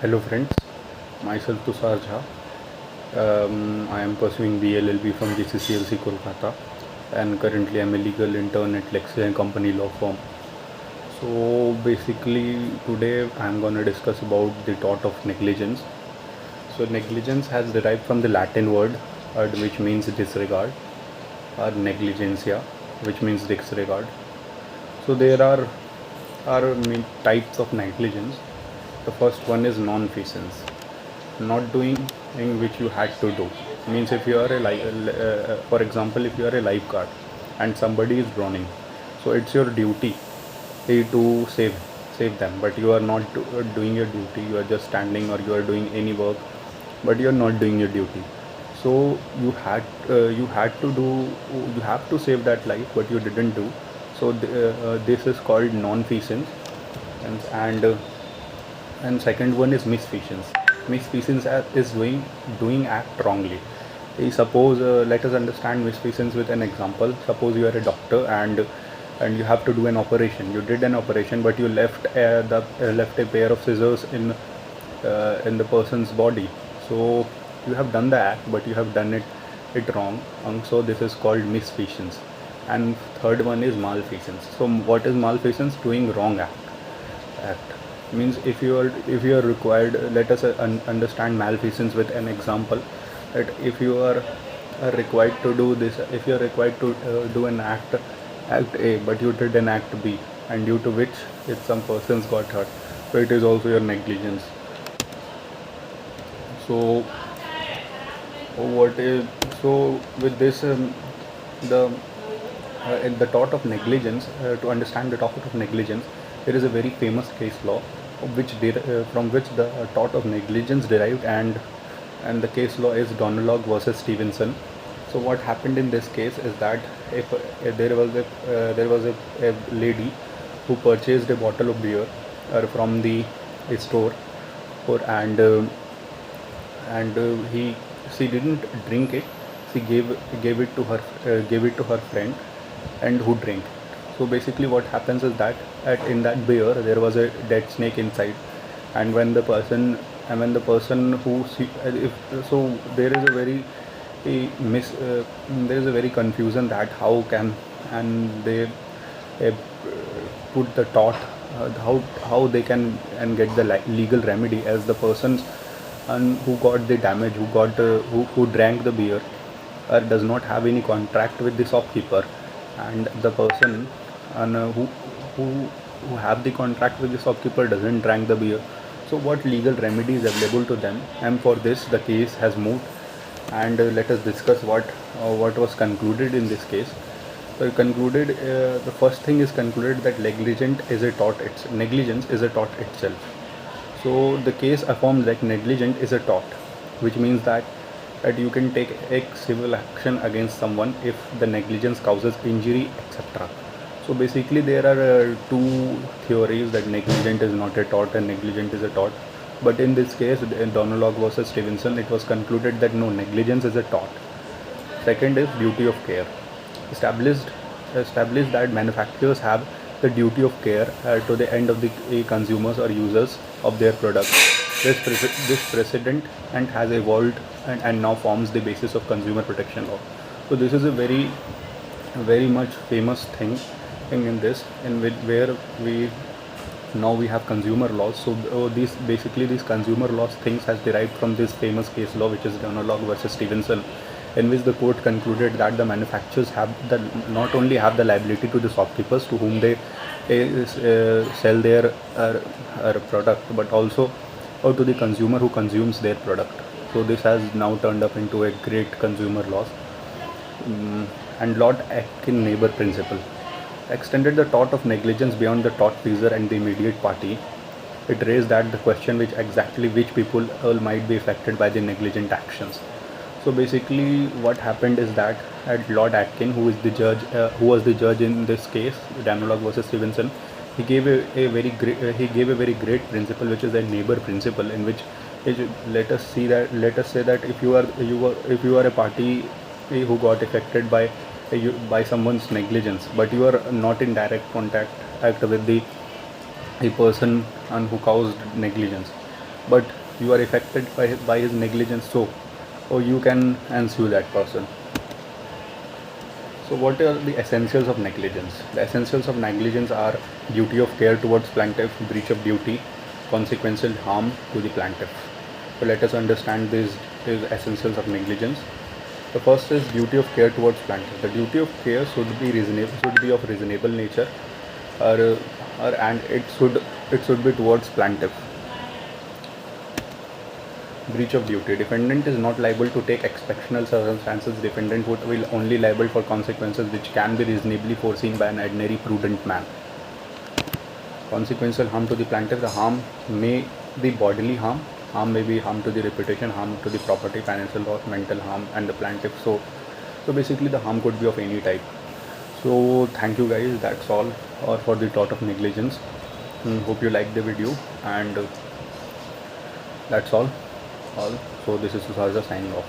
Hello friends, myself Tushar. I am pursuing BLLB from GCCLC Kolkata, and currently I am a legal intern at LEXIS and Company law firm. So basically today I am going to discuss about the tort of negligence. So negligence has derived from the Latin word which means disregard, or negligentia, which means disregard. So there are many types of negligence. The first one is non-feasance, not doing in which you had to do. Means if you are for example, if you are a lifeguard and somebody is drowning, so it's your duty to save them, but you are not doing your duty. You are just standing, or you are doing any work, but you are not doing your duty. So you have to save that life, but you didn't do. So this is called non-feasance, and second one is misfeasance. Misfeasance is doing act wrongly. Suppose let us understand misfeasance with an example. Suppose you are a doctor and you have to do an operation. You did an operation, but you left left a pair of scissors in the person's body. So you have done the act, but you have done it wrong. So this is called misfeasance. And third one is malfeasance. So what is malfeasance? Doing wrong act means if you are required, let us understand malfeasance with an example, that if you are required to do this, if you are required to do an act A, but you did an act B, and due to which if some persons got hurt, so it is also your negligence. So what is so with this the in the tort of negligence, to understand the tort of negligence, there is a very famous case law from which the tort of negligence derived, and the case law is Donalog versus Stevenson. So what happened in this case is that if there was a lady who purchased a bottle of beer from the store, she didn't drink it. She gave it to her friend, and who drank. So basically what happens is that in that beer there was a dead snake inside, and when the person who so there is a very there is a very confusion that how can, and they uh, put the tort, how they can and get the legal remedy, as the persons and who got the damage, who drank the beer, does not have any contract with the shopkeeper, and the person and who have the contract with the shopkeeper doesn't drink the beer. So what legal remedy is available to them? And for this the case has moved, and let us discuss what was concluded in this case. So concluded, the first thing is concluded that negligence is a tort itself. So the case affirms that negligence is a tort, which means that you can take a civil action against someone if the negligence causes injury, etc. So basically there are two theories, that negligent is not a tort and negligent is a tort. But in this case, in Donalog versus Stevenson, it was concluded that no, negligence is a tort. Second is duty of care. Established that manufacturers have the duty of care to the end of the consumers or users of their product. This precedent and has evolved and now forms the basis of consumer protection law. So this is a very much famous thing in this, where we have consumer laws. So these consumer laws things has derived from this famous case law, which is Donalog versus Stevenson, in which the court concluded that the manufacturers not only have the liability to the shopkeepers to whom they sell their product, but also to the consumer who consumes their product. So this has now turned up into a great consumer loss. And Lord Atkin neighbor principle extended the tort of negligence beyond the tortfeasor and the immediate party. It raised that the question which people might be affected by the negligent actions. So basically what happened is that Lord Atkin, who was the judge in this case, Donalog versus Stevenson, he gave a very great principle, which is a neighbor principle, in which let us say that if you are a party who got affected by someone's negligence, but you are not in direct contact with the person and who caused negligence, but you are affected by his negligence, so you can sue that person. So what are the essentials of negligence? The essentials of negligence are duty of care towards plaintiff, breach of duty, consequential harm to the plaintiff. So let us understand these essentials of negligence. The first is duty of care towards plaintiff. The duty of care should be of reasonable nature, and it should be towards plaintiff. Breach of duty. Defendant is not liable to take exceptional circumstances. Defendant will only liable for consequences which can be reasonably foreseen by an ordinary prudent man. Consequential harm to the plaintiff. The harm may be bodily harm. Harm may be harm to the reputation, harm to the property, financial loss, mental harm, and the plaintiff. So basically the harm could be of any type. So thank you guys. That's all for the tort of negligence. Hope you liked the video, and that's all. So this is Tushar signing off.